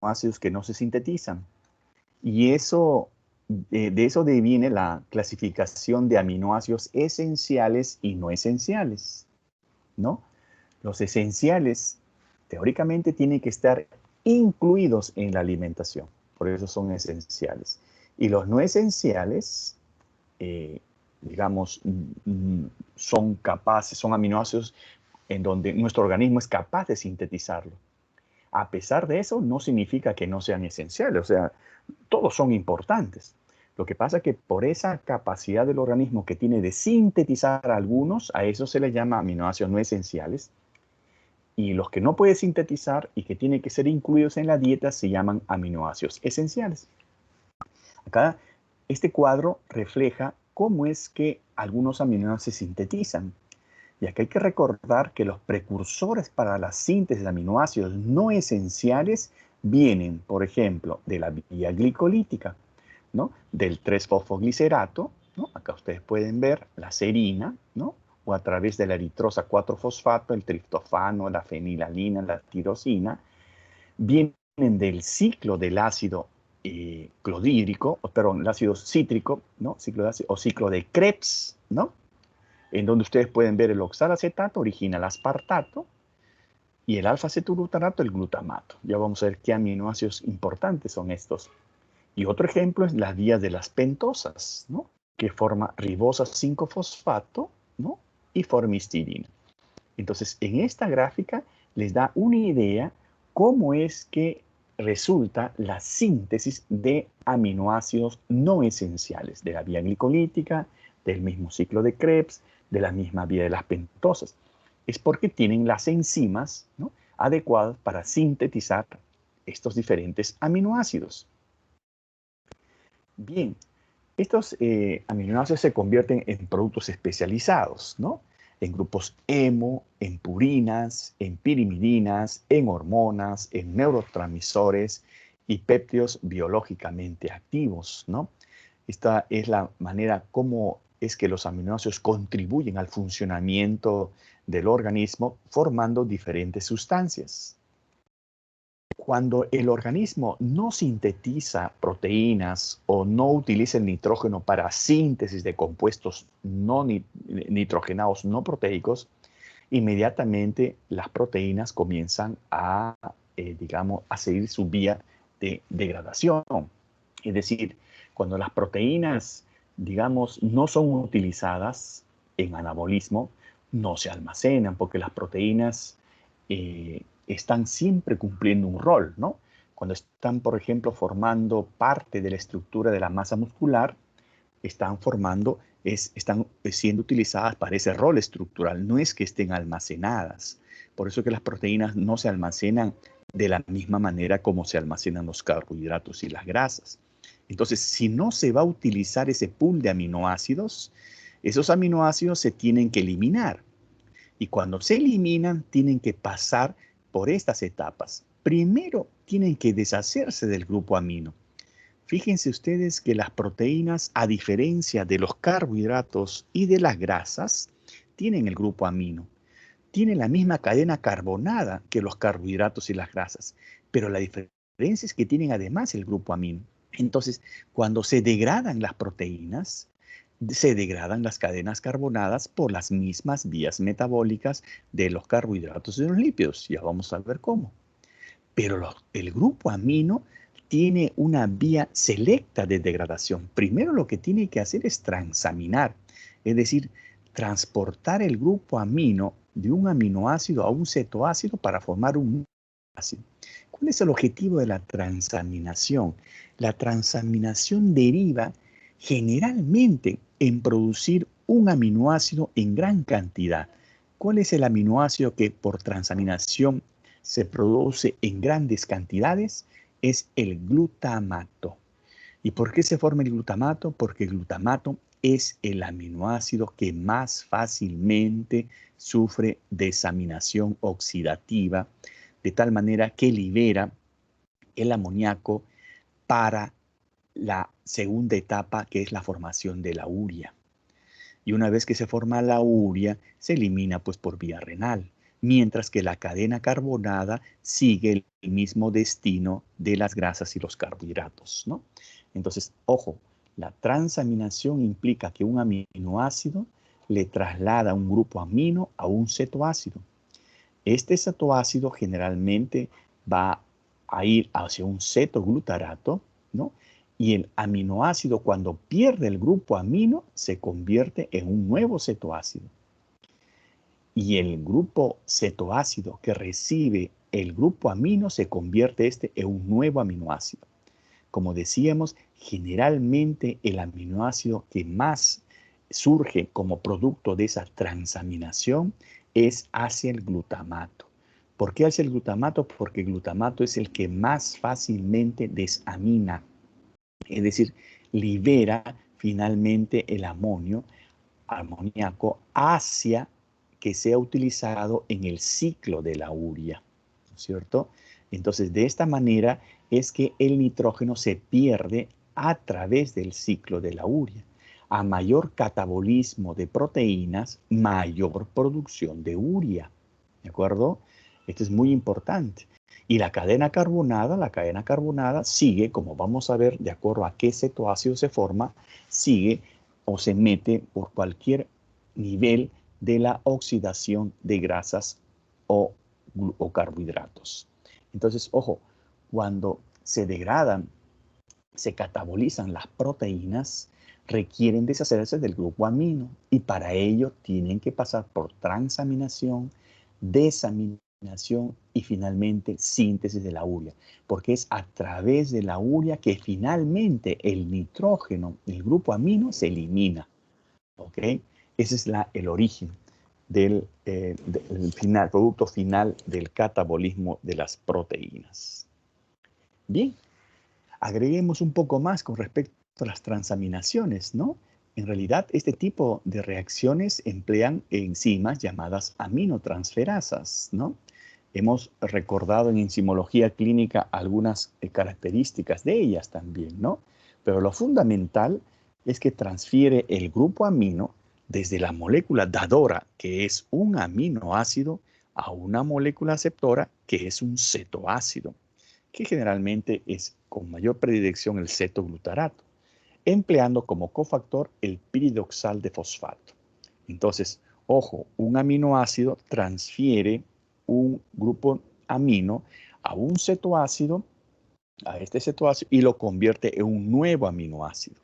aminoácidos que no se sintetizan. Y eso, de eso deviene la clasificación de aminoácidos esenciales y no esenciales, ¿no? Los esenciales, teóricamente, tienen que estar incluidos en la alimentación. Por eso son esenciales. Y los no esenciales, digamos, son capaces, son aminoácidos en donde nuestro organismo es capaz de sintetizarlo. A pesar de eso, no significa que no sean esenciales. O sea, todos son importantes. Lo que pasa es que por esa capacidad del organismo que tiene de sintetizar algunos, a eso se les llama aminoácidos no esenciales. Y los que no puede sintetizar y que tienen que ser incluidos en la dieta se llaman aminoácidos esenciales. Acá, este cuadro refleja cómo es que algunos aminoácidos se sintetizan. Y acá hay que recordar que los precursores para la síntesis de aminoácidos no esenciales vienen, por ejemplo, de la vía glicolítica, ¿no? Del 3-fosfoglicerato, ¿no? Acá ustedes pueden ver la serina, ¿no? O a través de la eritrosa 4-fosfato, el triptofano, la fenilalina, la tirosina, vienen del ciclo del ácido clorhídrico, perdón, el ácido cítrico, ¿no? Ciclo de ácido, o ciclo de Krebs, ¿no? En donde ustedes pueden ver el oxalacetato origina el aspartato y el alfa-cetoglutarato el glutamato. Ya vamos a ver qué aminoácidos importantes son estos. Y otro ejemplo es las vías de las pentosas, ¿no? Que forma ribosa 5-fosfato, ¿no? Y formistidina. Entonces, en esta gráfica les da una idea cómo es que resulta la síntesis de aminoácidos no esenciales, de la vía glicolítica, del mismo ciclo de Krebs, de la misma vía de las pentosas. Es porque tienen las enzimas, ¿no?, adecuadas para sintetizar estos diferentes aminoácidos. Bien, estos aminoácidos se convierten en productos especializados, ¿no? En grupos hemo, en purinas, en pirimidinas, en hormonas, en neurotransmisores y péptidos biológicamente activos, ¿no? Esta es la manera como es que los aminoácidos contribuyen al funcionamiento del organismo formando diferentes sustancias. Cuando el organismo no sintetiza proteínas o no utiliza el nitrógeno para síntesis de compuestos no nitrogenados no proteicos, inmediatamente las proteínas comienzan a, digamos, a seguir su vía de degradación. Es decir, cuando las proteínas, digamos, no son utilizadas en anabolismo, no se almacenan porque las proteínas están siempre cumpliendo un rol, ¿no? Cuando están, por ejemplo, formando parte de la estructura de la masa muscular, están siendo utilizadas para ese rol estructural, no es que estén almacenadas. Por eso que las proteínas no se almacenan de la misma manera como se almacenan los carbohidratos y las grasas. Entonces, si no se va a utilizar ese pool de aminoácidos, esos aminoácidos se tienen que eliminar. Y cuando se eliminan, tienen que pasar por estas etapas. Primero, tienen que deshacerse del grupo amino. Fíjense ustedes que las proteínas, a diferencia de los carbohidratos y de las grasas, tienen el grupo amino. Tienen la misma cadena carbonada que los carbohidratos y las grasas, pero la diferencia es que tienen además el grupo amino. Entonces, cuando se degradan las proteínas, se degradan las cadenas carbonadas por las mismas vías metabólicas de los carbohidratos y de los lípidos. Ya vamos a ver cómo. Pero el grupo amino tiene una vía selecta de degradación. Primero lo que tiene que hacer es transaminar, es decir, transportar el grupo amino de un aminoácido a un cetoácido para formar un ácido. ¿Cuál es el objetivo de la transaminación? La transaminación deriva generalmente en producir un aminoácido en gran cantidad. ¿Cuál es el aminoácido que por transaminación se produce en grandes cantidades? Es el glutamato. ¿Y por qué se forma el glutamato? Porque el glutamato es el aminoácido que más fácilmente sufre desaminación oxidativa, de tal manera que libera el amoníaco para la segunda etapa, que es la formación de la urea. Y una vez que se forma la urea, se elimina pues por vía renal. mientras que la cadena carbonada sigue el mismo destino de las grasas y los carbohidratos, ¿no? Entonces, ojo, la transaminación implica que un aminoácido le traslada un grupo amino a un cetoácido. Este cetoácido generalmente va a ir hacia un cetoglutarato, ¿no? Y el aminoácido, cuando pierde el grupo amino, se convierte en un nuevo cetoácido. Y el grupo cetoácido que recibe el grupo amino se convierte en un nuevo aminoácido. Como decíamos, generalmente el aminoácido que más surge como producto de esa transaminación es hacia el glutamato. ¿Por qué hacia el glutamato? Porque el glutamato es el que más fácilmente desamina, es decir, libera finalmente el amoníaco hacia que sea utilizado en el ciclo de la urea, ¿no es cierto? Entonces, de esta manera es que el nitrógeno se pierde a través del ciclo de la urea. A mayor catabolismo de proteínas, mayor producción de urea, ¿de acuerdo? Esto es muy importante. Y la cadena carbonada sigue, como vamos a ver, de acuerdo a qué cetoácido se forma, sigue o se mete por cualquier nivel de la oxidación de grasas o carbohidratos. Entonces, ojo, cuando se degradan, se catabolizan las proteínas, requieren deshacerse del grupo amino y para ello tienen que pasar por transaminación, desaminación y finalmente síntesis de la urea, porque es a través de la urea que finalmente el nitrógeno, el grupo amino, se elimina. ¿Ok? Ese es el origen del producto final del catabolismo de las proteínas. Bien, agreguemos un poco más con respecto a las transaminaciones, ¿no? En realidad, este tipo de reacciones emplean enzimas llamadas aminotransferasas, ¿no? Hemos recordado en enzimología clínica algunas características de ellas también, ¿no? Pero lo fundamental es que transfiere el grupo amino desde la molécula dadora, que es un aminoácido, a una molécula aceptora, que es un cetoácido, que generalmente es con mayor predilección el cetoglutarato, empleando como cofactor el piridoxal de fosfato. Entonces, ojo, un aminoácido transfiere un grupo amino a un cetoácido, a este cetoácido, y lo convierte en un nuevo aminoácido.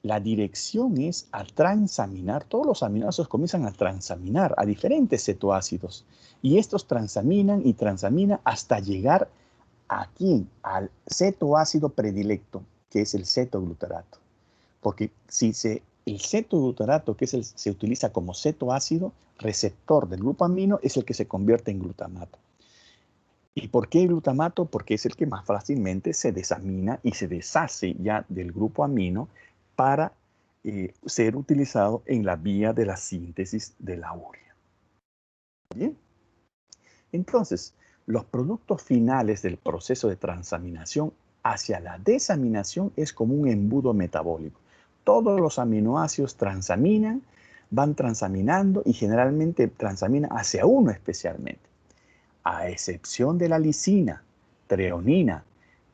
La dirección es a transaminar, todos los aminoácidos comienzan a transaminar a diferentes cetoácidos, y estos transaminan y transaminan hasta llegar aquí al cetoácido predilecto, que es el cetoglutarato. Porque si el cetoglutarato, se utiliza como cetoácido, receptor del grupo amino, es el que se convierte en glutamato. ¿Y por qué glutamato? Porque es el que más fácilmente se desamina y se deshace ya del grupo amino para ser utilizado en la vía de la síntesis de la urea. Bien. Entonces, los productos finales del proceso de transaminación hacia la desaminación es como un embudo metabólico. Todos los aminoácidos transaminan, van transaminando y generalmente transaminan hacia uno especialmente. A excepción de la lisina, treonina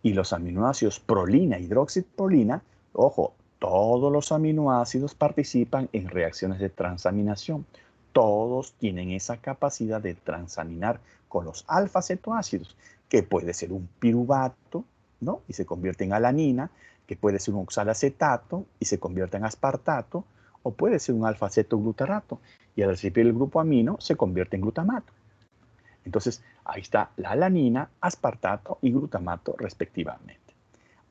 y los aminoácidos prolina, hidroxiprolina, ojo, todos los aminoácidos participan en reacciones de transaminación. Todos tienen esa capacidad de transaminar con los alfa-cetoácidos, que puede ser un piruvato, ¿no? Y se convierte en alanina, que puede ser un oxalacetato y se convierte en aspartato, o puede ser un alfa-cetoglutarato y al recibir el grupo amino se convierte en glutamato. Entonces, ahí está la alanina, aspartato y glutamato respectivamente.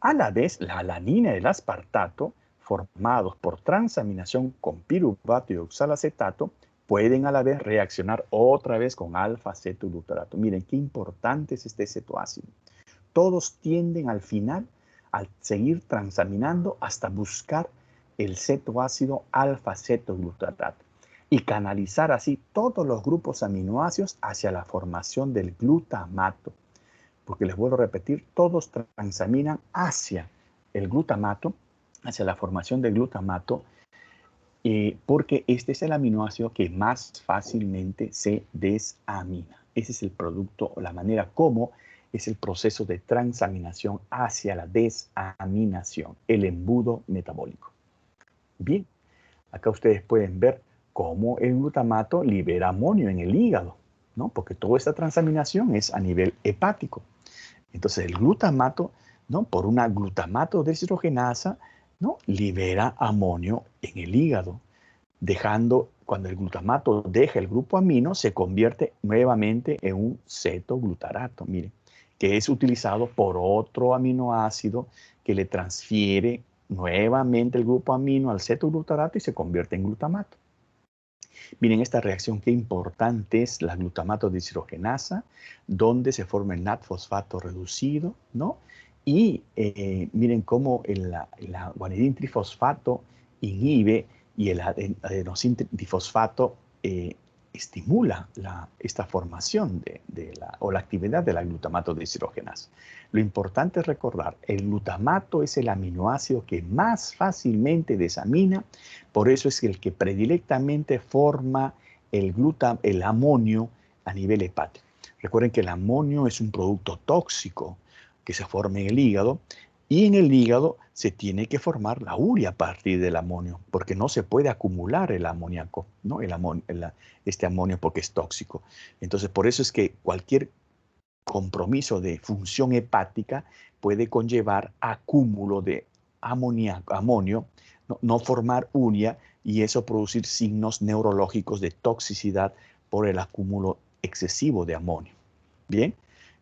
A la vez, la alanina y el aspartato, formados por transaminación con piruvato y oxalacetato, pueden a la vez reaccionar otra vez con alfa-cetoglutarato. Miren qué importante es este cetoácido. Todos tienden al final a seguir transaminando hasta buscar el cetoácido alfa-cetoglutarato y canalizar así todos los grupos aminoácidos hacia la formación del glutamato. Porque les vuelvo a repetir, todos transaminan hacia el glutamato, hacia la formación del glutamato, porque este es el aminoácido que más fácilmente se desamina. Ese es el producto, o la manera como es el proceso de transaminación hacia la desaminación, el embudo metabólico. Bien, acá ustedes pueden ver cómo el glutamato libera amonio en el hígado, ¿no? Porque toda esta transaminación es a nivel hepático. Entonces el glutamato, ¿no? Por una glutamato deshidrogenasa, ¿no? Libera amonio en el hígado, dejando, cuando el glutamato deja el grupo amino, se convierte nuevamente en un cetoglutarato, miren, que es utilizado por otro aminoácido que le transfiere nuevamente el grupo amino al cetoglutarato y se convierte en glutamato. Miren esta reacción, qué importante es la glutamato deshidrogenasa, donde se forma el NAT-fosfato reducido, ¿no? Y miren cómo el guanidín trifosfato inhibe y el adenosin difosfato estimula esta formación o la actividad de la glutamato deshidrogenasa. Lo importante es recordar, el glutamato es el aminoácido que más fácilmente desamina, por eso es el que predilectamente forma el amonio a nivel hepático. Recuerden que el amonio es un producto tóxico que se forma en el hígado, y en el hígado se tiene que formar la urea a partir del amonio, porque no se puede acumular el amoníaco, ¿no? Este amonio, porque es tóxico. Entonces, por eso es que cualquier compromiso de función hepática puede conllevar acúmulo de amonio, no formar urea, y eso producir signos neurológicos de toxicidad por el acúmulo excesivo de amonio. Bien,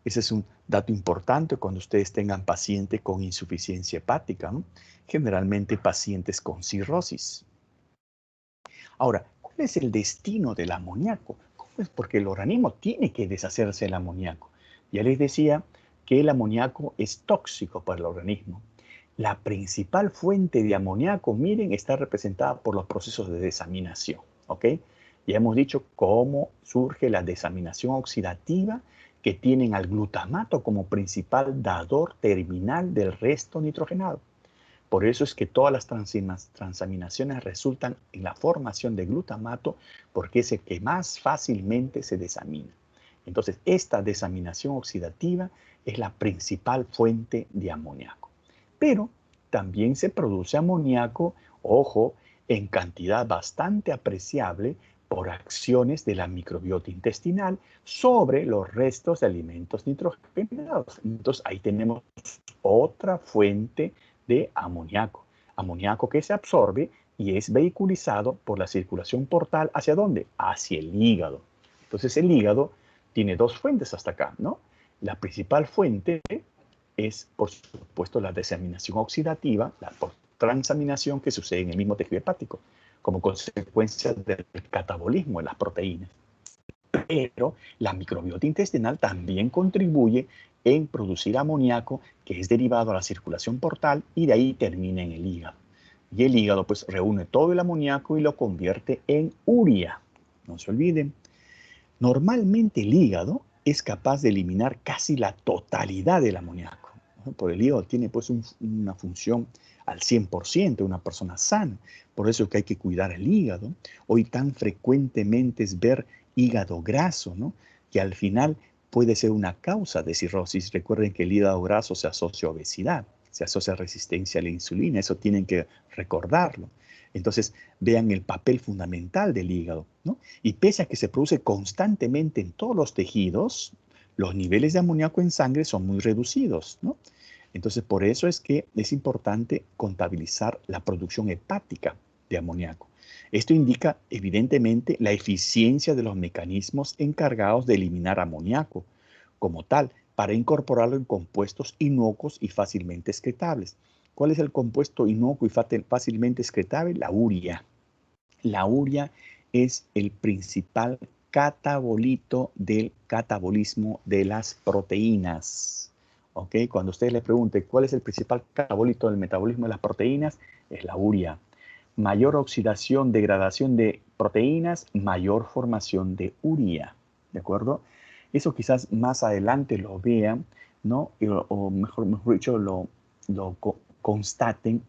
ese es un dato importante cuando ustedes tengan pacientes con insuficiencia hepática, ¿no? Generalmente pacientes con cirrosis. Ahora, ¿cuál es el destino del amoníaco? ¿Cómo es? Porque el organismo tiene que deshacerse del amoníaco. Ya les decía que el amoníaco es tóxico para el organismo. La principal fuente de amoníaco, miren, está representada por los procesos de desaminación, ¿ok? Ya hemos dicho cómo surge la desaminación oxidativa, que tienen al glutamato como principal dador terminal del resto nitrogenado. Por eso es que todas las transaminaciones resultan en la formación de glutamato, porque es el que más fácilmente se desamina. Entonces, esta desaminación oxidativa es la principal fuente de amoníaco. Pero también se produce amoníaco, ojo, en cantidad bastante apreciable por acciones de la microbiota intestinal sobre los restos de alimentos nitrogenados. Entonces, ahí tenemos otra fuente de amoníaco. Amoníaco que se absorbe y es vehiculizado por la circulación portal. ¿Hacia dónde? Hacia el hígado. Entonces el hígado tiene dos fuentes hasta acá, ¿no? La principal fuente es, por supuesto, la desaminación oxidativa, la transaminación que sucede en el mismo tejido hepático, como consecuencia del catabolismo de las proteínas. Pero la microbiota intestinal también contribuye en producir amoníaco, que es derivado a la circulación portal y de ahí termina en el hígado. Y el hígado pues reúne todo el amoníaco y lo convierte en urea. No se olviden. Normalmente el hígado es capaz de eliminar casi la totalidad del amoníaco. Por el hígado tiene pues una función al 100% una persona sana. Por eso es que hay que cuidar el hígado. Hoy tan frecuentemente es ver hígado graso, ¿no? Que al final puede ser una causa de cirrosis. Recuerden que el hígado graso se asocia a obesidad, se asocia a resistencia a la insulina. Eso tienen que recordarlo. Entonces, vean el papel fundamental del hígado, ¿no? Y pese a que se produce constantemente en todos los tejidos, los niveles de amoníaco en sangre son muy reducidos, ¿no? Entonces, por eso es que es importante contabilizar la producción hepática de amoníaco. Esto indica, evidentemente, la eficiencia de los mecanismos encargados de eliminar amoníaco como tal, para incorporarlo en compuestos inocuos y fácilmente excretables. ¿Cuál es el compuesto inocuo y fácilmente excretable? La urea. La urea es el principal catabolito del catabolismo de las proteínas. ¿Ok? Cuando ustedes le pregunten cuál es el principal catabolito del metabolismo de las proteínas, es la urea. Mayor oxidación, degradación de proteínas, mayor formación de urea. ¿De acuerdo? Eso quizás más adelante lo vean, ¿no? O mejor dicho, lo constaten.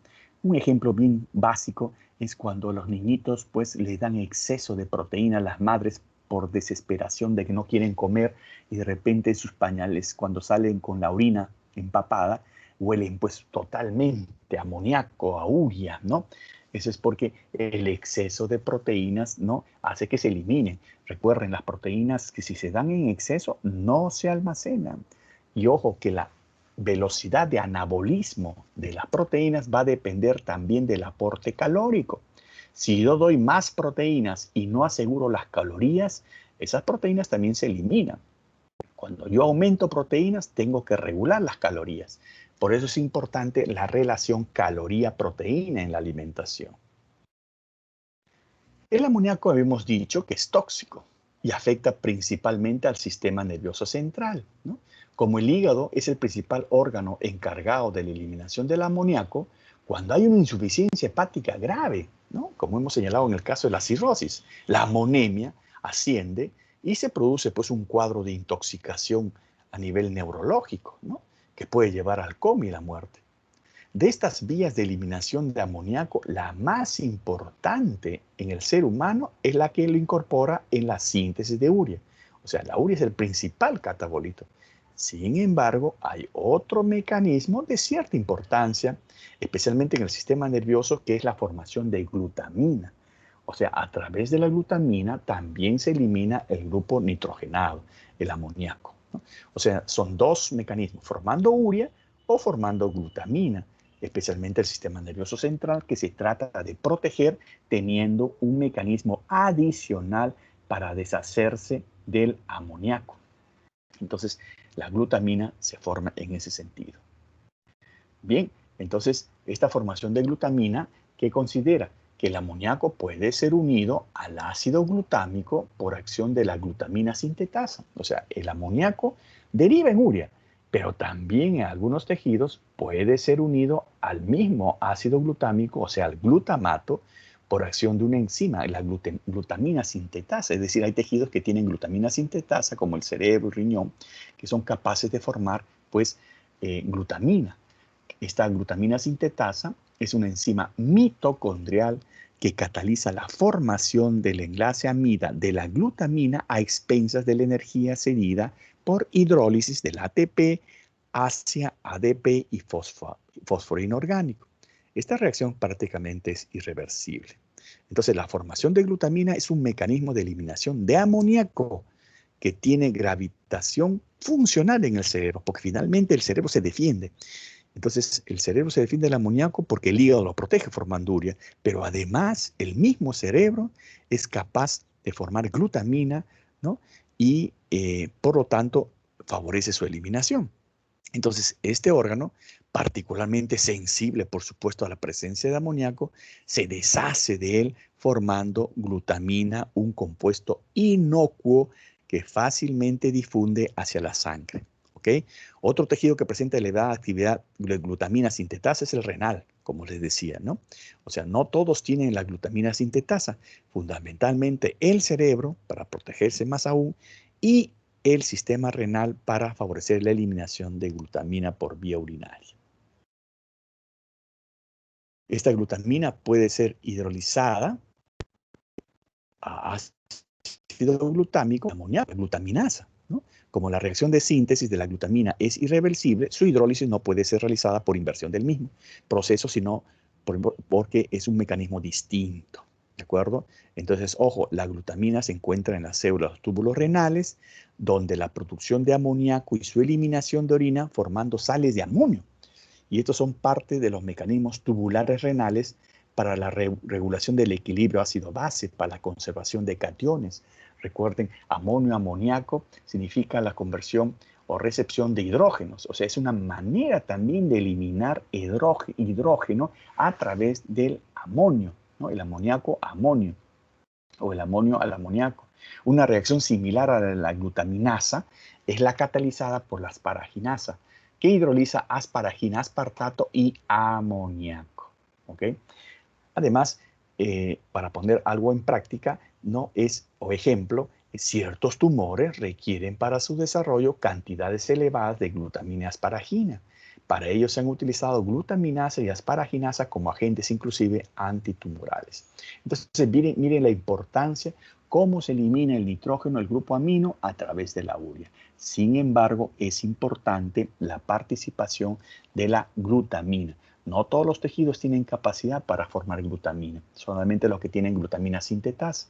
Un ejemplo bien básico es cuando los niñitos pues les dan exceso de proteína a las madres por desesperación de que no quieren comer y de repente sus pañales cuando salen con la orina empapada huelen pues totalmente a amoníaco, a urea, ¿no? Eso es porque el exceso de proteínas, ¿no?, hace que se eliminen. Recuerden, las proteínas que si se dan en exceso no se almacenan. Y ojo que la velocidad de anabolismo de las proteínas va a depender también del aporte calórico. Si yo doy más proteínas y no aseguro las calorías, esas proteínas también se eliminan. Cuando yo aumento proteínas, tengo que regular las calorías. Por eso es importante la relación caloría-proteína en la alimentación. El amoníaco habíamos dicho que es tóxico y afecta principalmente al sistema nervioso central, ¿no? Como el hígado es el principal órgano encargado de la eliminación del amoníaco, cuando hay una insuficiencia hepática grave, ¿no?, como hemos señalado en el caso de la cirrosis, la amonemia asciende y se produce pues un cuadro de intoxicación a nivel neurológico, ¿no?, que puede llevar al coma y la muerte. De estas vías de eliminación de amoníaco, la más importante en el ser humano es la que lo incorpora en la síntesis de urea. O sea, la urea es el principal catabolito. Sin embargo, hay otro mecanismo de cierta importancia, especialmente en el sistema nervioso, que es la formación de glutamina. O sea, a través de la glutamina también se elimina el grupo nitrogenado, el amoníaco, ¿no? O sea, son dos mecanismos, formando urea o formando glutamina, especialmente el sistema nervioso central, que se trata de proteger teniendo un mecanismo adicional para deshacerse del amoníaco. Entonces, la glutamina se forma en ese sentido. Bien, entonces, esta formación de glutamina, ¿qué considera? Que el amoníaco puede ser unido al ácido glutámico por acción de la glutamina sintetasa. O sea, el amoníaco deriva en urea, pero también en algunos tejidos puede ser unido al mismo ácido glutámico, o sea, al glutamato, por acción de una enzima, la glutamina sintetasa. Es decir, hay tejidos que tienen glutamina sintetasa, como el cerebro y riñón, que son capaces de formar, pues, glutamina. Esta glutamina sintetasa es una enzima mitocondrial que cataliza la formación del enlace amida de la glutamina a expensas de la energía cedida por hidrólisis del ATP hacia ADP y fósforo inorgánico. Esta reacción prácticamente es irreversible. Entonces, la formación de glutamina es un mecanismo de eliminación de amoníaco que tiene gravitación funcional en el cerebro, porque finalmente el cerebro se defiende. Entonces, el cerebro se defiende del amoníaco porque el hígado lo protege formando urea, pero además el mismo cerebro es capaz de formar glutamina, ¿no?, y por lo tanto favorece su eliminación. Entonces, este órgano, particularmente sensible, por supuesto, a la presencia de amoníaco, se deshace de él formando glutamina, un compuesto inocuo que fácilmente difunde hacia la sangre. ¿Okay? Otro tejido que presenta elevada actividad de glutamina sintetasa es el renal, como les decía, ¿no? O sea, no todos tienen la glutamina sintetasa, fundamentalmente el cerebro, para protegerse más aún, y el sistema renal para favorecer la eliminación de glutamina por vía urinaria. Esta glutamina puede ser hidrolizada a ácido glutámico, amoníaco, glutaminasa, ¿no? Como la reacción de síntesis de la glutamina es irreversible, su hidrólisis no puede ser realizada por inversión del mismo proceso, sino porque es un mecanismo distinto. ¿De acuerdo? Entonces, ojo, la glutamina se encuentra en las células túbulos renales, donde la producción de amoníaco y su eliminación de orina formando sales de amonio. Y estos son parte de los mecanismos tubulares renales para la regulación del equilibrio ácido-base, para la conservación de cationes. Recuerden, amonio, amoníaco significa la conversión o recepción de hidrógenos. O sea, es una manera también de eliminar hidrógeno a través del amonio, ¿no? El amoníaco amonio o el amonio al amoníaco. Una reacción similar a la glutaminasa es la catalizada por la asparaginasa, que hidroliza asparagina, aspartato y amoníaco. ¿Okay? Además, para poner algo en práctica, ¿no?, o ejemplo, ciertos tumores requieren para su desarrollo cantidades elevadas de glutamina y asparagina. Para ello se han utilizado glutaminasa y asparaginasa como agentes inclusive antitumorales. Entonces, miren la importancia, cómo se elimina el nitrógeno, el grupo amino, a través de la urea. Sin embargo, es importante la participación de la glutamina. No todos los tejidos tienen capacidad para formar glutamina, solamente los que tienen glutamina sintetasa.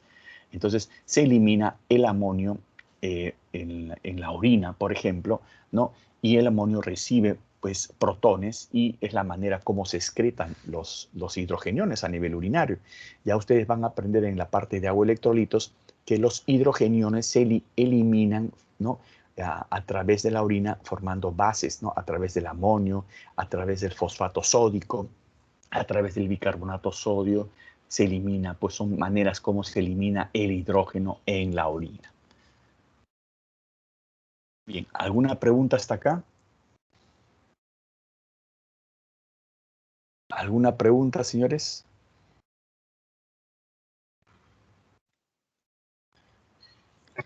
Entonces, se elimina el amonio en la orina, por ejemplo, ¿no? Y el amonio recibe pues protones y es la manera como se excretan los hidrogeniones a nivel urinario. Ya ustedes van a aprender en la parte de agua electrolitos que los hidrogeniones se eliminan, ¿no? A través de la orina formando bases, ¿no? A través del amonio, a través del fosfato sódico, a través del bicarbonato sodio, se elimina, pues son maneras como se elimina el hidrógeno en la orina. Bien, ¿alguna pregunta hasta acá? ¿Alguna pregunta, señores?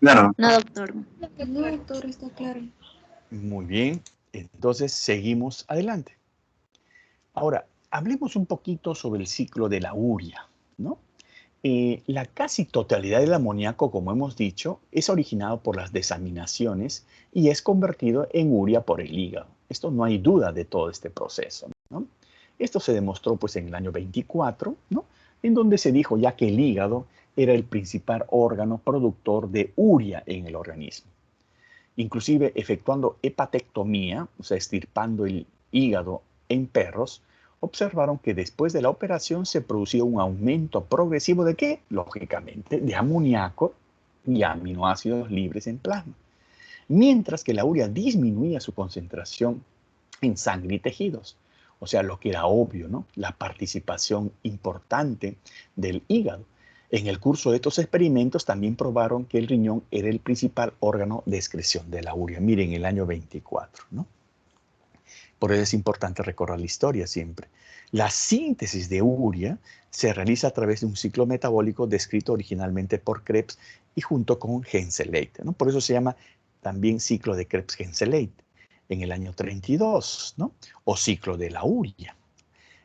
Claro. No, doctor. No, doctor, está claro. Muy bien, entonces seguimos adelante. Ahora, hablemos un poquito sobre el ciclo de la urea, ¿no? La casi totalidad del amoníaco, como hemos dicho, es originado por las desaminaciones y es convertido en urea por el hígado. Esto no hay duda de todo este proceso, ¿no? Esto se demostró pues en el año 24, ¿no? En donde se dijo ya que el hígado era el principal órgano productor de urea en el organismo. Inclusive efectuando hepatectomía, o sea, extirpando el hígado en perros, observaron que después de la operación se producía un aumento progresivo de ¿qué? Lógicamente, de amoníaco y aminoácidos libres en plasma. Mientras que la urea disminuía su concentración en sangre y tejidos. O sea, lo que era obvio, ¿no? La participación importante del hígado. En el curso de estos experimentos también probaron que el riñón era el principal órgano de excreción de la urea. Miren, el año 24, ¿no? Por eso es importante recordar la historia siempre. La síntesis de urea se realiza a través de un ciclo metabólico descrito originalmente por Krebs y junto con Henseleit, ¿no? Por eso se llama también ciclo de Krebs-Henseleit en el año 32, ¿no? O ciclo de la urea.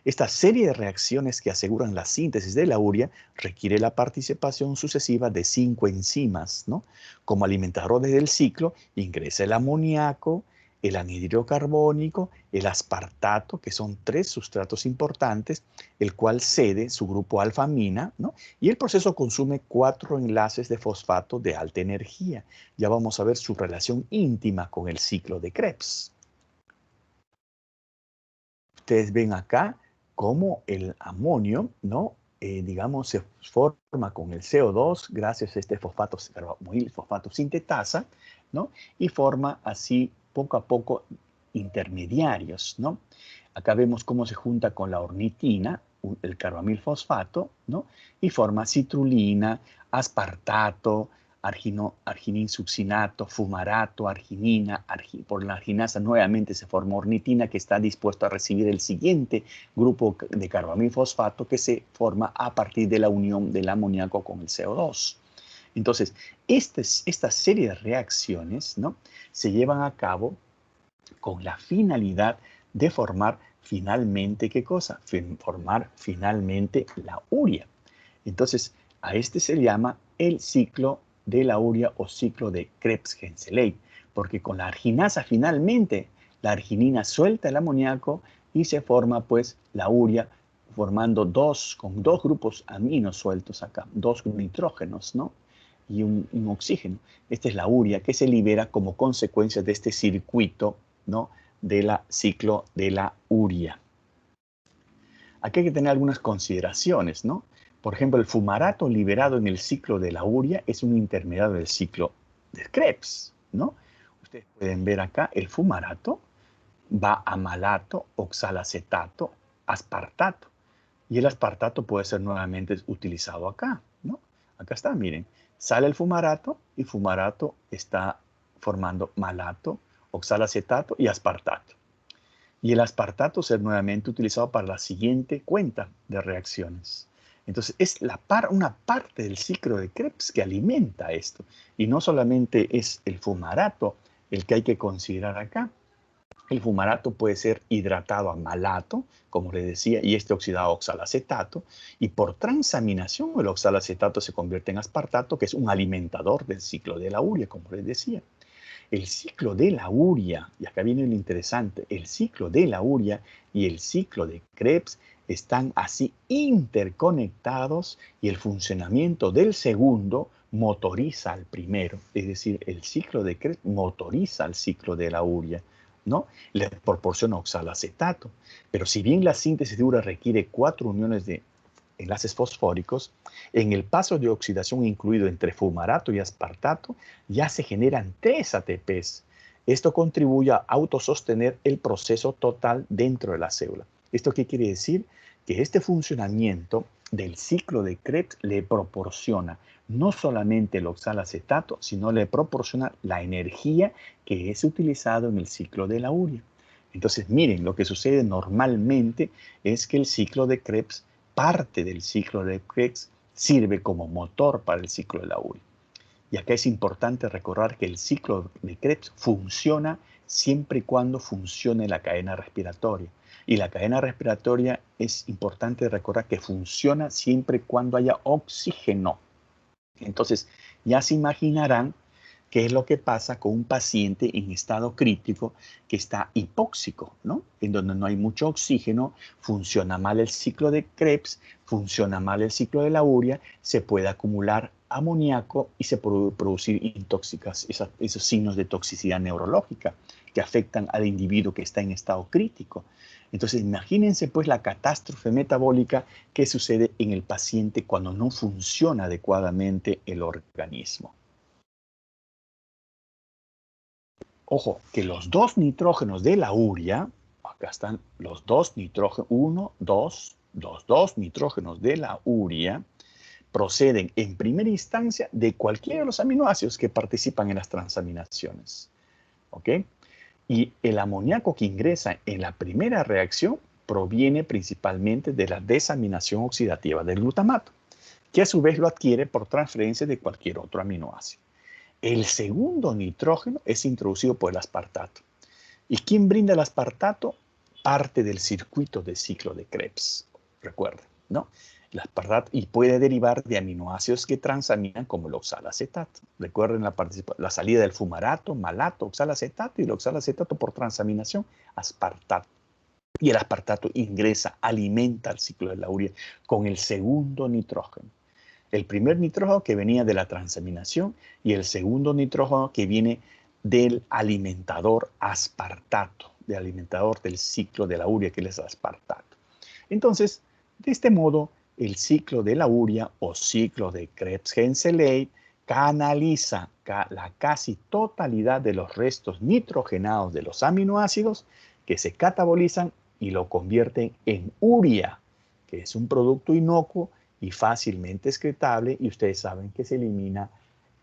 Esta serie de reacciones que aseguran la síntesis de la urea requiere la participación sucesiva de 5 enzimas, ¿no? Como alimentadores del ciclo ingresa el amoníaco, el anhídrido carbónico, el aspartato, que son 3 sustratos importantes, el cual cede su grupo alfamina, ¿no? Y el proceso consume 4 enlaces de fosfato de alta energía. Ya vamos a ver su relación íntima con el ciclo de Krebs. Ustedes ven acá cómo el amonio, ¿no? Digamos, se forma con el CO2 gracias a este fosfato sintetasa, ¿no? Y forma así poco a poco intermediarios, ¿no? Acá vemos cómo se junta con la ornitina, el carbamilfosfato, ¿no? Y forma citrulina, aspartato, argininsuccinato, fumarato, arginina, por la arginasa nuevamente se forma ornitina que está dispuesto a recibir el siguiente grupo de carbamilfosfato que se forma a partir de la unión del amoníaco con el CO2. Entonces, esta serie de reacciones, ¿no? Se llevan a cabo con la finalidad de formar finalmente, ¿qué cosa? Formar finalmente la urea. Entonces, a este se llama el ciclo de la urea o ciclo de Krebs-Henseleit, porque con la arginasa finalmente la arginina suelta el amoníaco y se forma pues la urea formando con dos grupos aminos sueltos acá, 2 nitrógenos, ¿no? Y un oxígeno. Esta es la urea que se libera como consecuencia de este circuito, ¿no? De la ciclo de la urea. Aquí hay que tener algunas consideraciones, ¿no? Por ejemplo, el fumarato liberado en el ciclo de la urea es un intermediario del ciclo de Krebs, ¿no? Ustedes pueden ver acá el fumarato va a malato, oxalacetato, aspartato. Y el aspartato puede ser nuevamente utilizado acá, ¿no? Acá está, miren. Sale el fumarato y fumarato está formando malato, oxalacetato y aspartato. Y el aspartato ser nuevamente utilizado para la siguiente cuenta de reacciones. Entonces, es una parte del ciclo de Krebs que alimenta esto. Y no solamente es el fumarato el que hay que considerar acá. El fumarato puede ser hidratado a malato, como les decía, y este oxidado a oxalacetato. Y por transaminación, el oxalacetato se convierte en aspartato, que es un alimentador del ciclo de la urea, como les decía. El ciclo de la urea, y acá viene lo interesante, el ciclo de la urea y el ciclo de Krebs están así interconectados y el funcionamiento del segundo motoriza al primero. Es decir, el ciclo de Krebs motoriza al ciclo de la urea, ¿no? Le proporciona oxalacetato. Pero si bien la síntesis de urea requiere 4 uniones de enlaces fosfóricos, en el paso de oxidación incluido entre fumarato y aspartato, ya se generan 3 ATPs. Esto contribuye a autosostener el proceso total dentro de la célula. ¿Esto qué quiere decir? Que este funcionamiento del ciclo de Krebs le proporciona no solamente el oxalacetato, sino le proporciona la energía que es utilizada en el ciclo de la urea. Entonces, miren, lo que sucede normalmente es que el ciclo de Krebs, parte del ciclo de Krebs, sirve como motor para el ciclo de la urea. Y acá es importante recordar que el ciclo de Krebs funciona siempre y cuando funcione la cadena respiratoria. Y la cadena respiratoria es importante recordar que funciona siempre y cuando haya oxígeno. Entonces, ya se imaginarán qué es lo que pasa con un paciente en estado crítico que está hipóxico, ¿no? En donde no hay mucho oxígeno, funciona mal el ciclo de Krebs, funciona mal el ciclo de la urea, se puede acumular amoníaco y se puede producir esos signos de toxicidad neurológica que afectan al individuo que está en estado crítico. Entonces, imagínense pues la catástrofe metabólica que sucede en el paciente cuando no funciona adecuadamente el organismo. Ojo, que los 2 nitrógenos de la urea, acá están los 2 nitrógenos, 1, 2, los 2 nitrógenos de la urea, proceden en primera instancia de cualquiera de los aminoácidos que participan en las transaminaciones. ¿Ok? Y el amoníaco que ingresa en la primera reacción proviene principalmente de la desaminación oxidativa del glutamato, que a su vez lo adquiere por transferencia de cualquier otro aminoácido. El segundo nitrógeno es introducido por el aspartato. ¿Y quién brinda el aspartato? Parte del circuito de ciclo de Krebs, recuerden, ¿no? El aspartato y puede derivar de aminoácidos que transaminan como el oxalacetato. Recuerden la salida del fumarato, malato, oxalacetato y el oxalacetato por transaminación, aspartato. Y el aspartato ingresa, alimenta el ciclo de la urea con el segundo nitrógeno. El primer nitrógeno que venía de la transaminación y el segundo nitrógeno que viene del alimentador aspartato, del alimentador del ciclo de la urea, que es el aspartato. Entonces, de este modo, el ciclo de la urea o ciclo de Krebs-Henseleit canaliza la casi totalidad de los restos nitrogenados de los aminoácidos que se catabolizan y lo convierten en urea, que es un producto inocuo y fácilmente excretable, y ustedes saben que se elimina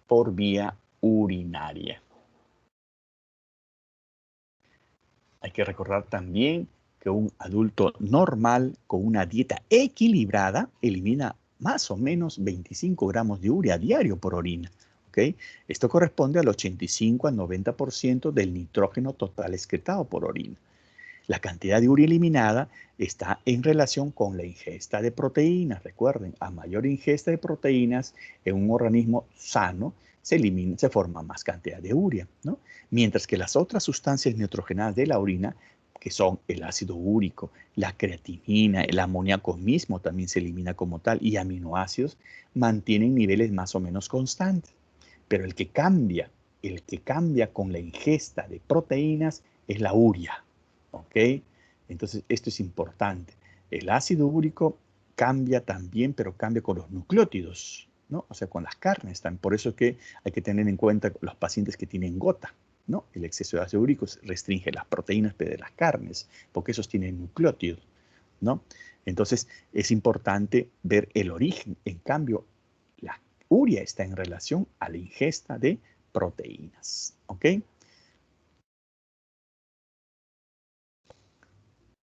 por vía urinaria. Hay que recordar también que un adulto normal con una dieta equilibrada elimina más o menos 25 gramos de urea diario por orina. ¿Okay? Esto corresponde al 85 al 90% del nitrógeno total excretado por orina. La cantidad de urea eliminada está en relación con la ingesta de proteínas. Recuerden, a mayor ingesta de proteínas en un organismo sano, se forma más cantidad de urea, ¿no? Mientras que las otras sustancias nitrogenadas de la orina, que son el ácido úrico, la creatinina, el amoníaco mismo también se elimina como tal, y aminoácidos, mantienen niveles más o menos constantes. Pero el que cambia con la ingesta de proteínas es la urea. ¿Ok? Entonces, esto es importante. El ácido úrico cambia también, pero cambia con los nucleótidos, ¿no? O sea, con las carnes. También. Por eso que hay que tener en cuenta los pacientes que tienen gota, ¿no? El exceso de ácido úrico restringe las proteínas de las carnes, porque esos tienen nucleótidos, ¿no? Entonces, es importante ver el origen. En cambio, la urea está en relación a la ingesta de proteínas, ¿ok?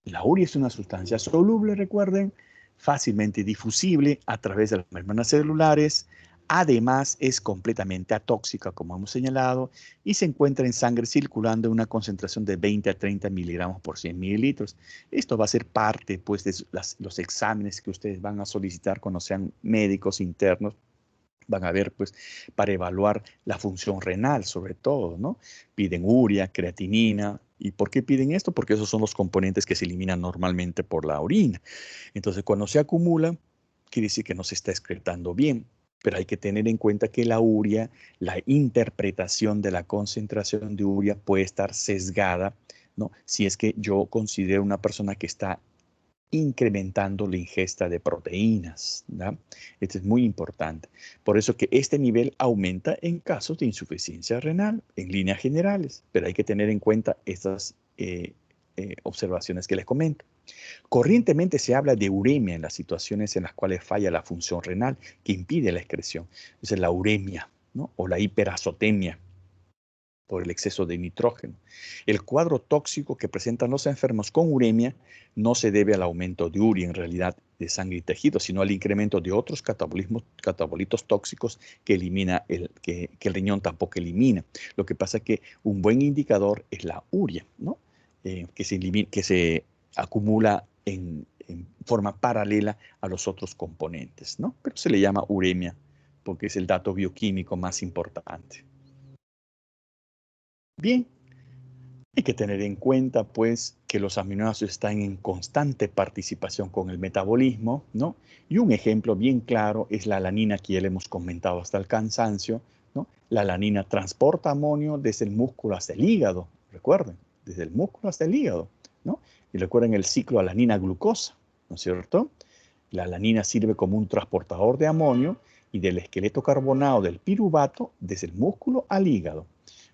La urea es una sustancia soluble, recuerden, fácilmente difusible a través de las membranas celulares. Además, es completamente atóxica, como hemos señalado, y se encuentra en sangre circulando en una concentración de 20 a 30 miligramos por 100 mililitros. Esto va a ser parte, pues, de los exámenes que ustedes van a solicitar cuando sean médicos internos. Van a ver, pues, para evaluar la función renal, sobre todo, ¿no? Piden urea, creatinina. ¿Y por qué piden esto? Porque esos son los componentes que se eliminan normalmente por la orina. Entonces, cuando se acumula, quiere decir que no se está excretando bien. Pero hay que tener en cuenta que la urea, la interpretación de la concentración de urea puede estar sesgada, ¿no? Si es que yo considero una persona que está incrementando la ingesta de proteínas, ¿no? Esto es muy importante. Por eso que este nivel aumenta en casos de insuficiencia renal, en líneas generales, pero hay que tener en cuenta estas observaciones que les comento. Corrientemente se habla de uremia en las situaciones en las cuales falla la función renal que impide la excreción. Esa es la uremia, ¿no? O la hiperazotemia por el exceso de nitrógeno. El cuadro tóxico que presentan los enfermos con uremia no se debe al aumento de urea en realidad de sangre y tejido, sino al incremento de otros catabolitos tóxicos que el riñón tampoco elimina. Lo que pasa es que un buen indicador es la urea, ¿no? Que se acumula en forma paralela a los otros componentes, ¿no? Pero se le llama uremia porque es el dato bioquímico más importante. Bien, hay que tener en cuenta, pues, que los aminoácidos están en constante participación con el metabolismo, ¿no? Y un ejemplo bien claro es la alanina, que ya le hemos comentado hasta el cansancio, ¿no? La alanina transporta amonio desde el músculo hasta el hígado, recuerden, desde el músculo hasta el hígado, ¿no? Y recuerden el ciclo alanina-glucosa, ¿no es cierto? La alanina sirve como un transportador de amonio y del esqueleto carbonado del piruvato desde el músculo al hígado,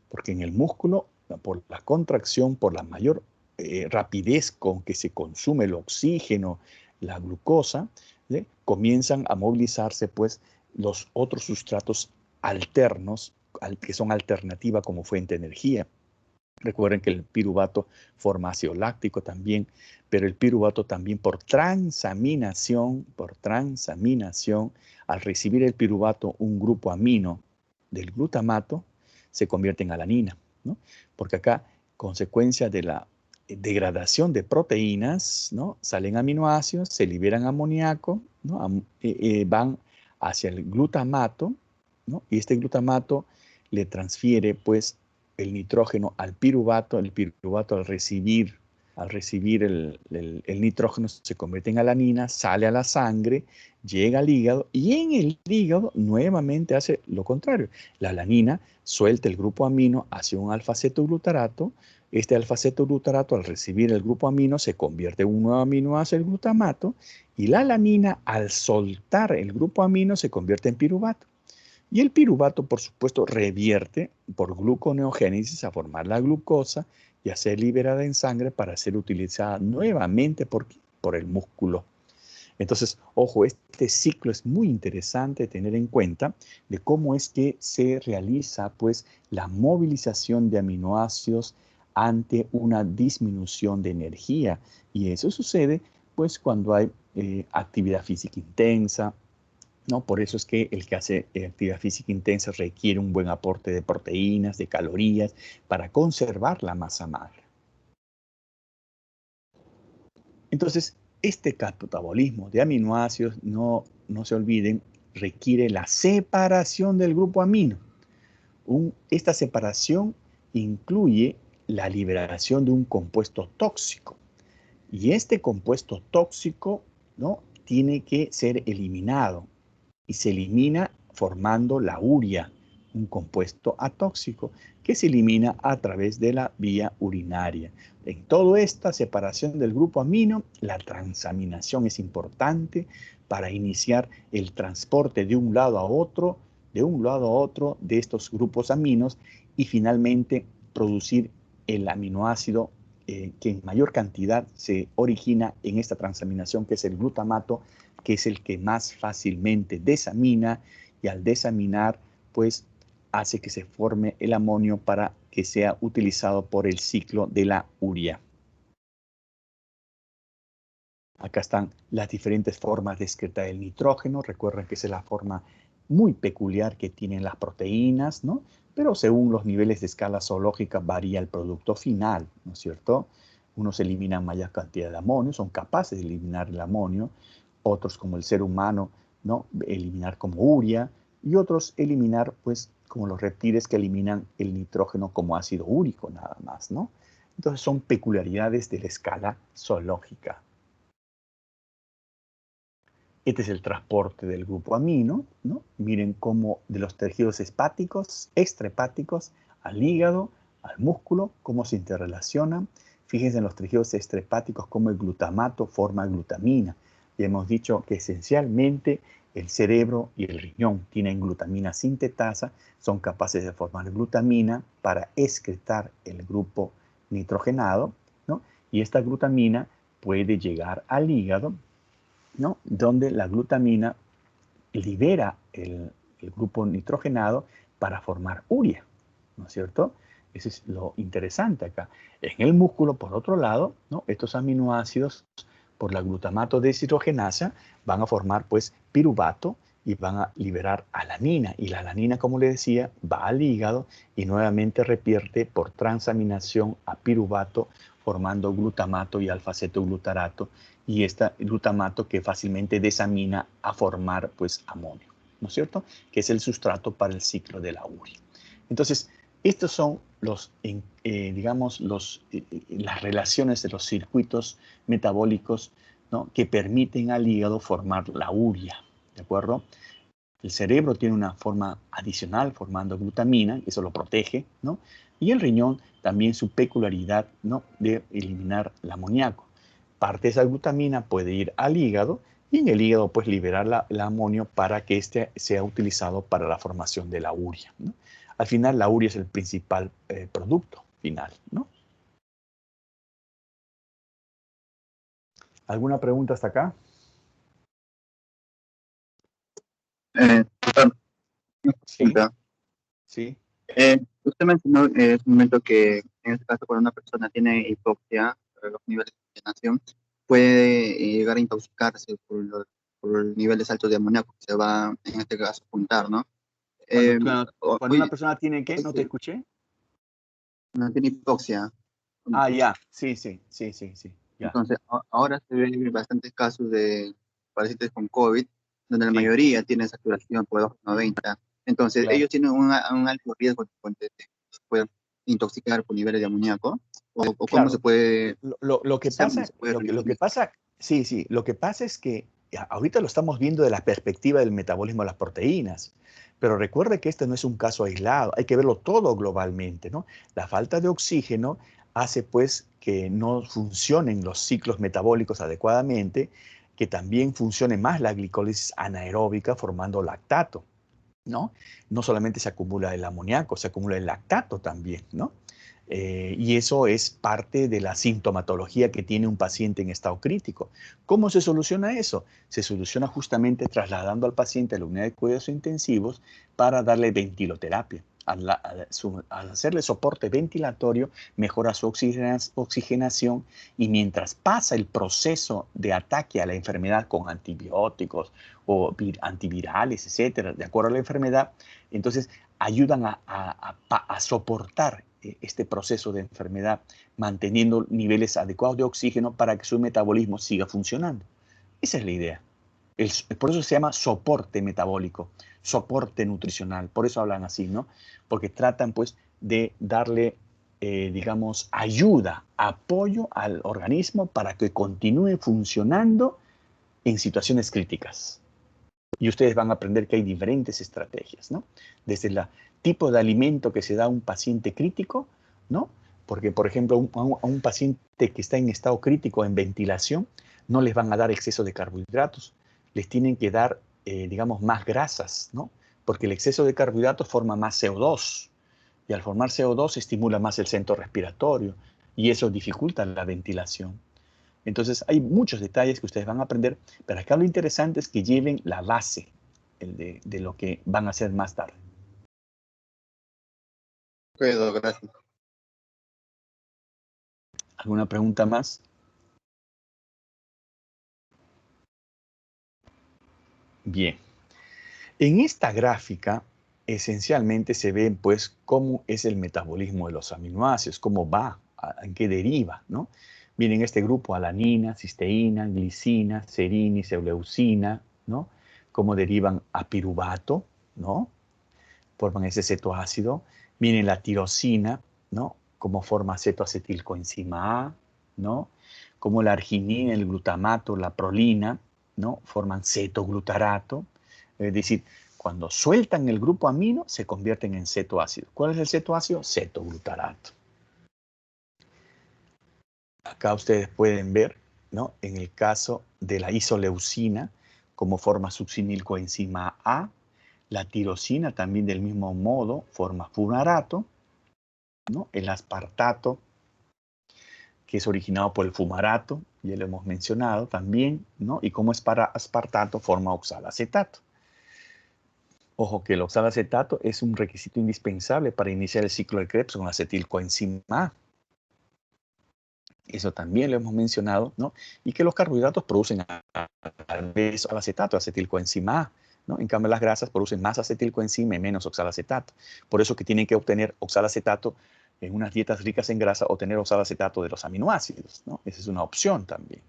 porque en el músculo, por la contracción, por la mayor rapidez con que se consume el oxígeno, la glucosa, ¿sí? Comienzan a movilizarse pues los otros sustratos alternos que son alternativa como fuente de energía. Recuerden que el piruvato forma ácido láctico también, pero el piruvato también por transaminación, al recibir el piruvato un grupo amino del glutamato, se convierte en alanina, ¿no? Porque acá, consecuencia de la degradación de proteínas, ¿no? Salen aminoácidos, se liberan amoníaco, ¿no? Van hacia el glutamato, ¿no? Y este glutamato le transfiere, pues, el nitrógeno al piruvato. El piruvato al recibir el nitrógeno se convierte en alanina, sale a la sangre, llega al hígado y en el hígado nuevamente hace lo contrario. La alanina suelta el grupo amino hacia un alfa-cetoglutarato. Este alfa-cetoglutarato al recibir el grupo amino se convierte en un nuevo aminoácido, el glutamato, y la alanina al soltar el grupo amino se convierte en piruvato. Y el piruvato, por supuesto, revierte por gluconeogénesis a formar la glucosa y a ser liberada en sangre para ser utilizada nuevamente por el músculo. Entonces, ojo, este ciclo es muy interesante tener en cuenta de cómo es que se realiza pues la movilización de aminoácidos ante una disminución de energía. Y eso sucede pues cuando hay actividad física intensa, ¿no? Por eso es que el que hace actividad física intensa requiere un buen aporte de proteínas, de calorías, para conservar la masa magra. Entonces, este catabolismo de aminoácidos, no se olviden, requiere la separación del grupo amino. Esta separación incluye la liberación de un compuesto tóxico. Y este compuesto tóxico, ¿no? Tiene que ser eliminado. Y se elimina formando la urea, un compuesto atóxico que se elimina a través de la vía urinaria. En toda esta separación del grupo amino, la transaminación es importante para iniciar el transporte de un lado a otro, de estos grupos aminos y finalmente producir el aminoácido que en mayor cantidad se origina en esta transaminación, que es el glutamato, que es el que más fácilmente desamina y al desaminar, pues hace que se forme el amonio para que sea utilizado por el ciclo de la urea. Acá están las diferentes formas de excretar el nitrógeno. Recuerden que esa es la forma muy peculiar que tienen las proteínas, ¿no? Pero según los niveles de escala zoológica varía el producto final, ¿no es cierto? Unos eliminan mayor cantidad de amonio, son capaces de eliminar el amonio. Otros, como el ser humano, ¿no? Eliminar como urea. Y otros eliminar, pues, como los reptiles que eliminan el nitrógeno como ácido úrico, nada más, ¿no? Entonces son peculiaridades de la escala zoológica. Este es el transporte del grupo amino, ¿no? Miren cómo de los tejidos hepáticos, extrahepáticos, al hígado, al músculo, cómo se interrelacionan. Fíjense en los tejidos extrahepáticos cómo el glutamato forma glutamina. Y hemos dicho que esencialmente el cerebro y el riñón tienen glutamina sintetasa, son capaces de formar glutamina para excretar el grupo nitrogenado, ¿no? Y esta glutamina puede llegar al hígado, ¿no? Donde la glutamina libera el grupo nitrogenado para formar urea, ¿no es cierto? Eso es lo interesante acá. En el músculo, por otro lado, ¿no? Estos aminoácidos, por la glutamato deshidrogenasa, van a formar pues piruvato y van a liberar alanina. Y la alanina, como le decía, va al hígado y nuevamente repierte por transaminación a piruvato, formando glutamato y alfa-cetoglutarato, y este glutamato que fácilmente desamina a formar pues amonio, ¿no es cierto? Que es el sustrato para el ciclo de la urea. Entonces, estos son los, digamos, las relaciones de los circuitos metabólicos, ¿no? Que permiten al hígado formar la urea, ¿de acuerdo? El cerebro tiene una forma adicional formando glutamina, eso lo protege, ¿no? Y el riñón también su peculiaridad, ¿no? De eliminar el amoníaco. Parte de esa glutamina puede ir al hígado y en el hígado pues liberar el amonio para que éste sea utilizado para la formación de la urea, ¿no? Al final la urea es el principal producto final, ¿no? ¿Alguna pregunta hasta acá? Doctor, una Sí, pregunta. sí. Usted mencionó en un momento que en este caso cuando una persona tiene hipoxia, los niveles de oxigenación, puede llegar a intoxicarse por los niveles altos de amoníaco que se va, en este caso, juntar, ¿no? Cuando, Eh, cuando una Hoy, persona tiene, ¿qué? ¿No te hoy escuché? no tiene hipoxia. Ah, ya, sí, sí, sí, sí, sí, ya, Entonces, ahora se ven bastantes casos de pacientes con COVID, donde la sí, mayoría tienen saturación por debajo de 90. Entonces, claro. ellos tienen un alto riesgo de se pueden intoxicar por niveles de amoníaco, o cómo se Claro, puede lo que hacer, cómo pasa, se puede lo que revertir. pasa, sí, sí, lo que pasa es que ahorita lo estamos viendo de la perspectiva del metabolismo de las proteínas, pero recuerde que este no es un caso aislado, hay que verlo todo globalmente, ¿no? La falta de oxígeno hace pues que no funcionen los ciclos metabólicos adecuadamente, que también funcione más la glicólisis anaeróbica formando lactato, ¿no? No solamente se acumula el amoníaco, se acumula el lactato también, ¿no? Y eso es parte de la sintomatología que tiene un paciente en estado crítico. ¿Cómo se soluciona eso? Se soluciona justamente trasladando al paciente a la unidad de cuidados intensivos para darle ventiloterapia. Al hacerle soporte ventilatorio, mejora su oxigenación y mientras pasa el proceso de ataque a la enfermedad con antibióticos o antivirales, etcétera, de acuerdo a la enfermedad, entonces ayudan a soportar este proceso de enfermedad, manteniendo niveles adecuados de oxígeno para que su metabolismo siga funcionando. Esa es la idea. Por eso se llama soporte metabólico, soporte nutricional. Por eso hablan así, ¿no? Porque tratan, pues, de darle, digamos, ayuda, apoyo al organismo para que continúe funcionando en situaciones críticas. Y ustedes van a aprender que hay diferentes estrategias, ¿no? Desde el tipo de alimento que se da a un paciente crítico, ¿no? Porque, por ejemplo, a un paciente que está en estado crítico en ventilación, no les van a dar exceso de carbohidratos, les tienen que dar, digamos, más grasas, ¿no? Porque el exceso de carbohidratos forma más CO2 y al formar CO2 estimula más el centro respiratorio y eso dificulta la ventilación. Entonces hay muchos detalles que ustedes van a aprender, pero acá lo interesante es que lleven la base de lo que van a hacer más tarde. Puedo, gracias. ¿Alguna pregunta más? Bien. En esta gráfica, esencialmente se ve, pues, cómo es el metabolismo de los aminoácidos, cómo va, en qué deriva, ¿no? Miren este grupo, alanina, cisteína, glicina, serina y leucina, ¿no? Cómo derivan a piruvato, ¿no? Forman ese cetoácido. Miren la tirosina, ¿no? Cómo forma cetoacetilcoenzima A, ¿no? Como la arginina, el glutamato, la prolina, ¿no? Forman cetoglutarato. Es decir, cuando sueltan el grupo amino, se convierten en cetoácido. ¿Cuál es el cetoácido? Cetoglutarato. Acá ustedes pueden ver, ¿no? En el caso de la isoleucina, cómo forma succinilcoenzima A. La tirosina también del mismo modo forma fumarato, ¿no? El aspartato, que es originado por el fumarato, ya lo hemos mencionado también, ¿no? Y como es para aspartato, forma oxalacetato. Ojo que el oxalacetato es un requisito indispensable para iniciar el ciclo de Krebs con acetilcoenzima A. Eso también lo hemos mencionado, ¿no? Y que los carbohidratos producen a vez oxalacetato, acetilcoenzima A, ¿no? En cambio, las grasas producen más acetilcoenzima y menos oxalacetato. Por eso que tienen que obtener oxalacetato en unas dietas ricas en grasa o tener oxalacetato de los aminoácidos, ¿no? Esa es una opción también.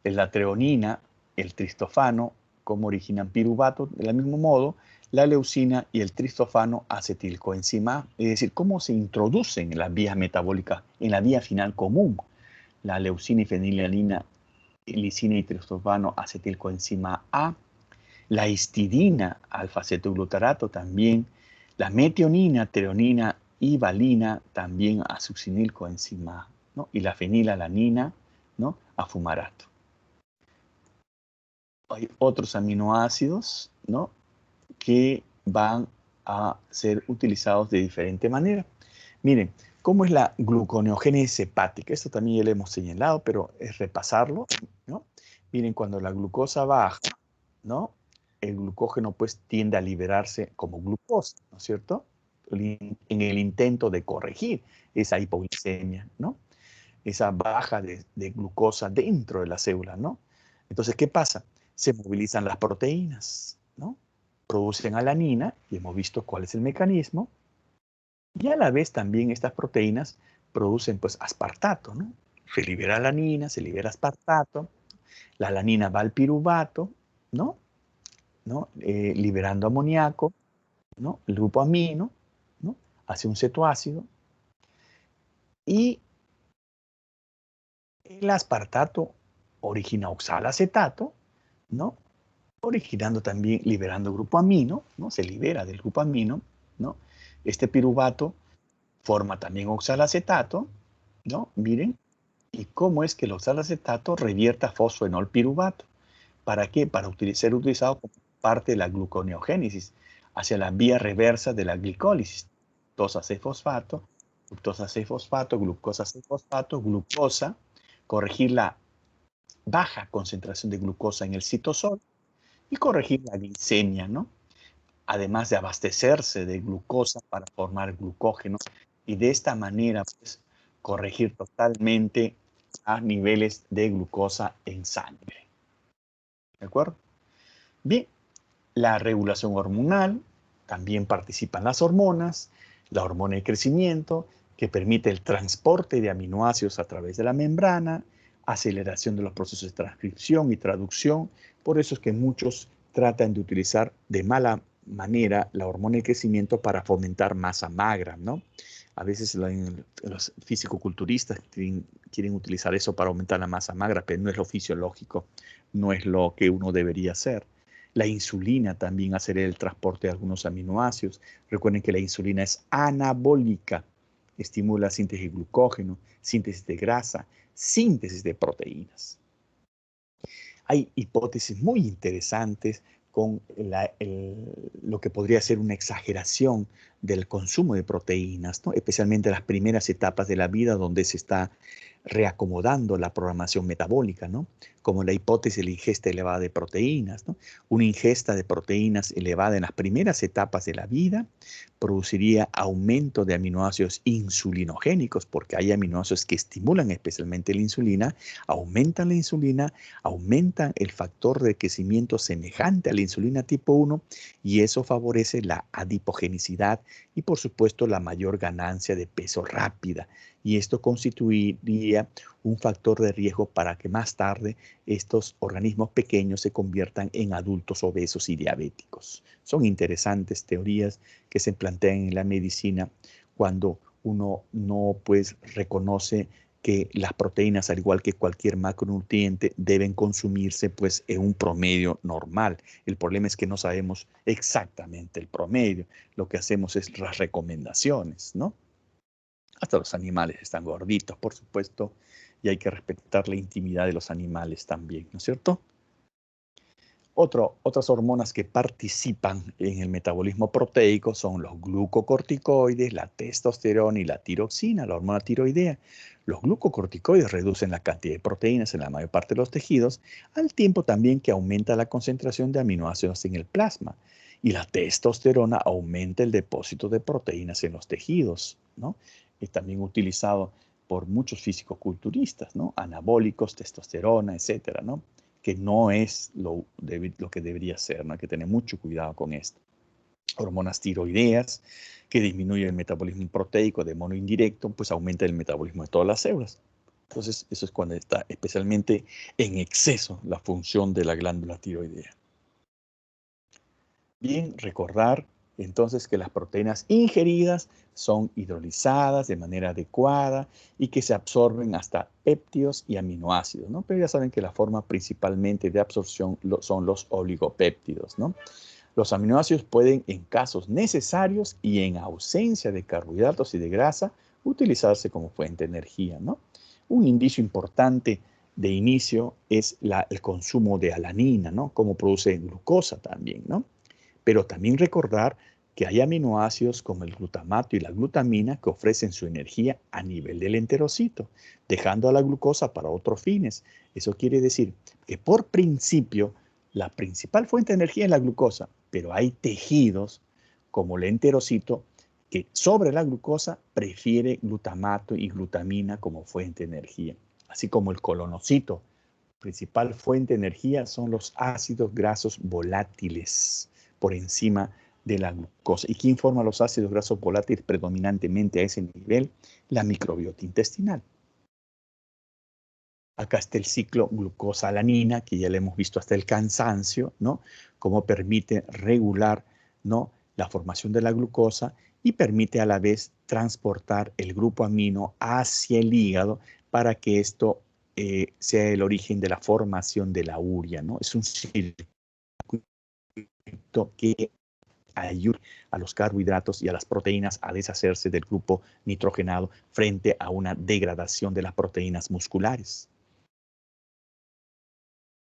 La treonina, el triptofano, como originan piruvato, del mismo modo, la leucina y el triptofano acetilcoenzima A, es decir, cómo se introducen en las vías metabólicas, en la vía final común. La leucina y fenilalanina, lisina y triptofano acetilcoenzima A, la histidina, alfa-cetoglutarato también, la metionina, treonina y valina también a succinilcoenzima A, ¿no? Y la fenilalanina, ¿no? A fumarato. Hay otros aminoácidos, ¿no? Que van a ser utilizados de diferente manera. Miren, ¿cómo es la gluconeogénesis hepática? Esto también ya lo hemos señalado, pero es repasarlo, ¿no? Miren, cuando la glucosa baja, ¿no? El glucógeno pues tiende a liberarse como glucosa, ¿no es cierto? En el intento de corregir esa hipoglicemia, ¿no? Esa baja de glucosa dentro de la célula, ¿no? Entonces, ¿qué pasa? Se movilizan las proteínas, ¿no? Producen alanina, y hemos visto cuál es el mecanismo, y a la vez también estas proteínas producen pues aspartato, ¿no? Se libera alanina, se libera aspartato, la alanina va al piruvato, ¿no? ¿No? Liberando amoníaco, ¿no? El grupo amino, ¿no? Hace un cetoácido, y el aspartato origina oxalacetato, ¿no? Originando también, liberando grupo amino, ¿no? Se libera del grupo amino, ¿no? Este piruvato forma también oxalacetato, ¿no? Miren, y cómo es que el oxalacetato revierta fosfoenol piruvato. ¿Para qué? Para ser utilizado como parte de la gluconeogénesis, hacia la vía reversa de la glicólisis. Fructosa 6-fosfato, fructosa 6-fosfato, glucosa 6-fosfato, glucosa, corregir la baja concentración de glucosa en el citosol y corregir la glicemia, ¿no? Además de abastecerse de glucosa para formar glucógeno y de esta manera, pues, corregir totalmente a niveles de glucosa en sangre. ¿De acuerdo? Bien, la regulación hormonal, también participan las hormonas, la hormona de crecimiento, que permite el transporte de aminoácidos a través de la membrana, aceleración de los procesos de transcripción y traducción. Por eso es que muchos tratan de utilizar de mala manera la hormona de crecimiento para fomentar masa magra, ¿no? A veces los fisicoculturistas quieren utilizar eso para aumentar la masa magra, pero no es lo fisiológico, no es lo que uno debería hacer. La insulina también acelera el transporte de algunos aminoácidos. Recuerden que la insulina es anabólica, estimula síntesis de glucógeno, síntesis de grasa, síntesis de proteínas. Hay hipótesis muy interesantes con lo que podría ser una exageración del consumo de proteínas, ¿no? Especialmente las primeras etapas de la vida donde se está reacomodando la programación metabólica, ¿no? Como la hipótesis de la ingesta elevada de proteínas, ¿no? Una ingesta de proteínas elevada en las primeras etapas de la vida produciría aumento de aminoácidos insulinogénicos, porque hay aminoácidos que estimulan especialmente la insulina, aumentan el factor de crecimiento semejante a la insulina tipo 1 y eso favorece la adipogenicidad y por supuesto la mayor ganancia de peso rápida. Y esto constituiría un factor de riesgo para que más tarde estos organismos pequeños se conviertan en adultos obesos y diabéticos. Son interesantes teorías que se plantean en la medicina cuando uno no pues reconoce que las proteínas, al igual que cualquier macronutriente, deben consumirse pues en un promedio normal. El problema es que no sabemos exactamente el promedio. Lo que hacemos es las recomendaciones, ¿no? Hasta los animales están gorditos, por supuesto, y hay que respetar la intimidad de los animales también, ¿no es cierto? Otras hormonas que participan en el metabolismo proteico son los glucocorticoides, la testosterona y la tiroxina, la hormona tiroidea. Los glucocorticoides reducen la cantidad de proteínas en la mayor parte de los tejidos, al tiempo también que aumenta la concentración de aminoácidos en el plasma. Y la testosterona aumenta el depósito de proteínas en los tejidos, ¿no? Es también utilizado por muchos físico-culturistas, ¿no? Anabólicos, testosterona, etcétera, ¿no? Que no es lo que debería ser, ¿no? Hay que tener mucho cuidado con esto. Hormonas tiroideas, que disminuyen el metabolismo proteico de modo indirecto, pues aumenta el metabolismo de todas las células. Entonces, eso es cuando está especialmente en exceso la función de la glándula tiroidea. Bien, recordar entonces que las proteínas ingeridas son hidrolizadas de manera adecuada y que se absorben hasta péptidos y aminoácidos, ¿no? Pero ya saben que la forma principalmente de absorción son los oligopéptidos, ¿no? Los aminoácidos pueden, en casos necesarios y en ausencia de carbohidratos y de grasa, utilizarse como fuente de energía, ¿no? Un indicio importante de inicio es el consumo de alanina, ¿no? Como produce glucosa también, ¿no? Pero también recordar que hay aminoácidos como el glutamato y la glutamina que ofrecen su energía a nivel del enterocito, dejando a la glucosa para otros fines. Eso quiere decir que por principio la principal fuente de energía es la glucosa, pero hay tejidos como el enterocito que sobre la glucosa prefiere glutamato y glutamina como fuente de energía, así como el colonocito. Principal fuente de energía son los ácidos grasos volátiles por encima de la glucosa. ¿Y quién forma los ácidos grasos volátiles predominantemente a ese nivel? La microbiota intestinal. Acá está el ciclo glucosa-alanina, que ya le hemos visto hasta el cansancio, ¿no? Cómo permite regular, ¿no?, la formación de la glucosa y permite a la vez transportar el grupo amino hacia el hígado para que esto sea el origen de la formación de la urea, ¿no? Es un circuito que ayuda a los carbohidratos y a las proteínas a deshacerse del grupo nitrogenado frente a una degradación de las proteínas musculares.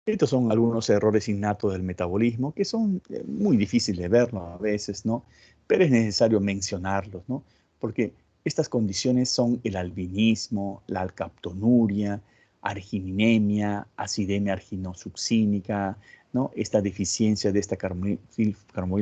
Estos son algunos errores innatos del metabolismo que son muy difíciles de verlo a veces, ¿no? Pero es necesario mencionarlos, ¿no? Porque estas condiciones son el albinismo, la alcaptonuria, argininemia, acidemia arginosuccínica, ¿no? Esta deficiencia de esta carboxil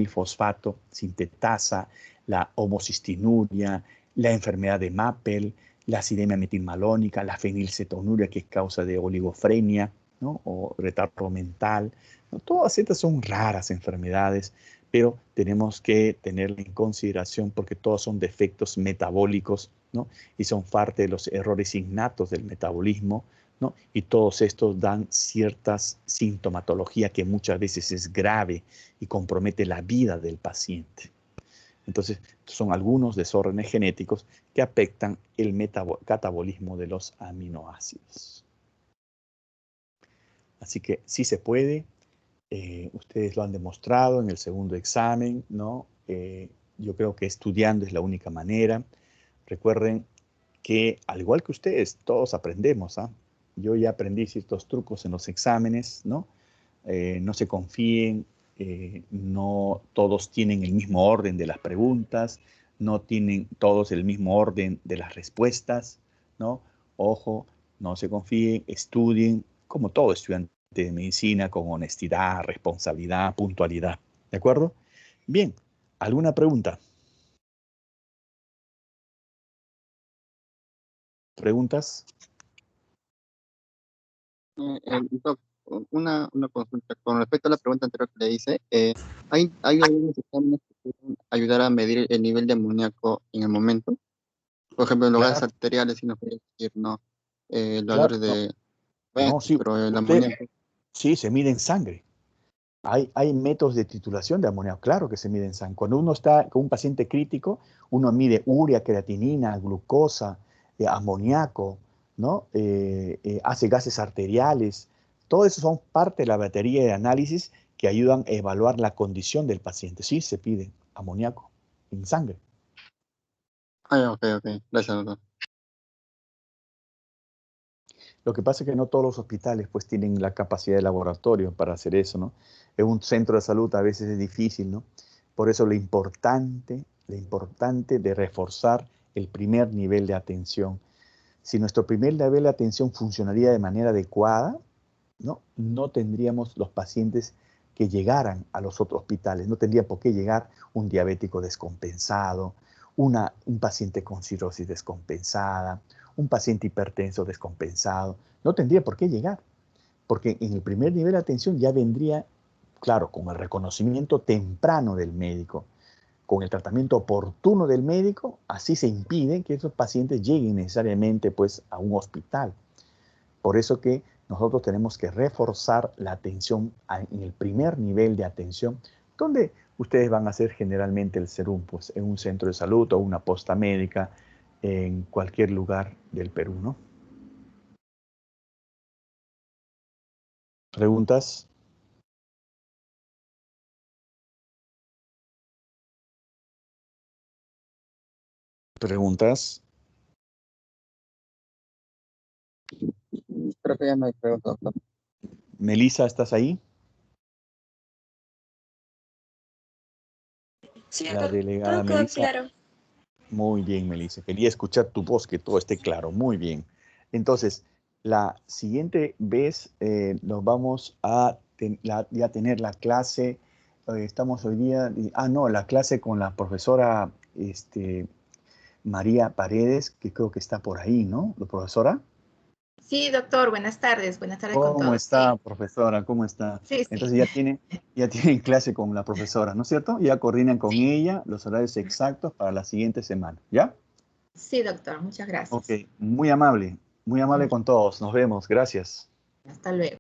fosfato sintetasa, la homocistinuria, la enfermedad de Mappel, la acidemia metilmalónica, la fenilcetonuria que es causa de oligofrenia, ¿no?, o retardo mental, ¿no? Todas estas son raras enfermedades, pero tenemos que tenerla en consideración porque todos son defectos metabólicos, ¿no? Y son parte de los errores innatos del metabolismo, ¿no? Y todos estos dan ciertas sintomatología que muchas veces es grave y compromete la vida del paciente. Entonces, son algunos desórdenes genéticos que afectan el catabolismo de los aminoácidos. Así que sí se puede, ustedes lo han demostrado en el segundo examen, ¿no? Yo creo que estudiando es la única manera. Recuerden que, al igual que ustedes, todos aprendemos, ¿ah? Yo ya aprendí ciertos trucos en los exámenes, ¿no? No se confíen, no todos tienen el mismo orden de las preguntas, no tienen todos el mismo orden de las respuestas, ¿no? Ojo, no se confíen, estudien, como todo estudiante de medicina, con honestidad, responsabilidad, puntualidad. ¿De acuerdo? Bien, ¿alguna pregunta? ¿Preguntas? Doc, una consulta. Con respecto a la pregunta anterior que le hice, ¿hay algunos exámenes que pueden ayudar a medir el nivel de amoníaco en el momento? Por ejemplo, en los gases Claro, arteriales, si nos puede decir, ¿no? El claro. valor No, de, no, sí, pero el usted, amoníaco. sí, se mide en sangre. Hay métodos de titulación de amoníaco, claro que se mide en sangre. Cuando uno está con un paciente crítico, uno mide urea, creatinina, glucosa, amoníaco, ¿no? Hace gases arteriales. Todo eso son parte de la batería de análisis que ayudan a evaluar la condición del paciente. Sí, se pide amoníaco en sangre. Ok, ok. Gracias, doctor. Lo que pasa es que no todos los hospitales pues tienen la capacidad de laboratorio para hacer eso, ¿no? En un centro de salud a veces es difícil, ¿no? Por eso lo importante de reforzar el primer nivel de atención. Si nuestro primer nivel de atención funcionaría de manera adecuada, ¿no? No tendríamos los pacientes que llegaran a los otros hospitales. No tendría por qué llegar un diabético descompensado, un paciente con cirrosis descompensada, un paciente hipertenso descompensado. No tendría por qué llegar, porque en el primer nivel de atención ya vendría, claro, con el reconocimiento temprano del médico, con el tratamiento oportuno del médico, así se impide que esos pacientes lleguen necesariamente pues, a un hospital. Por eso que nosotros tenemos que reforzar la atención en el primer nivel de atención, donde ustedes van a hacer generalmente el serum, pues en un centro de salud o una posta médica en cualquier lugar del Perú, ¿no? ¿Preguntas? ¿Preguntas? Creo que ya no hay preguntas, doctor. Melissa, ¿estás ahí? Sí, La delegada todo quedó Melissa. claro. Muy bien, Melissa. Quería escuchar tu voz, que todo esté claro. Muy bien. Entonces, la siguiente vez nos vamos a ya tener la clase. Estamos hoy día. No, la clase con la profesora María Paredes, que creo que está por ahí, ¿no? ¿La profesora? Sí, doctor, buenas tardes. Buenas tardes con ¿Cómo todos. Sí, está, profesora? ¿Cómo está? sí, sí. Entonces ya tienen clase con la profesora, ¿no es cierto? Ya coordinan con Sí, ella los horarios exactos para la siguiente semana, ¿ya? sí, doctor, muchas Ok, gracias. muy amable con todos. Nos vemos. Gracias. Hasta luego.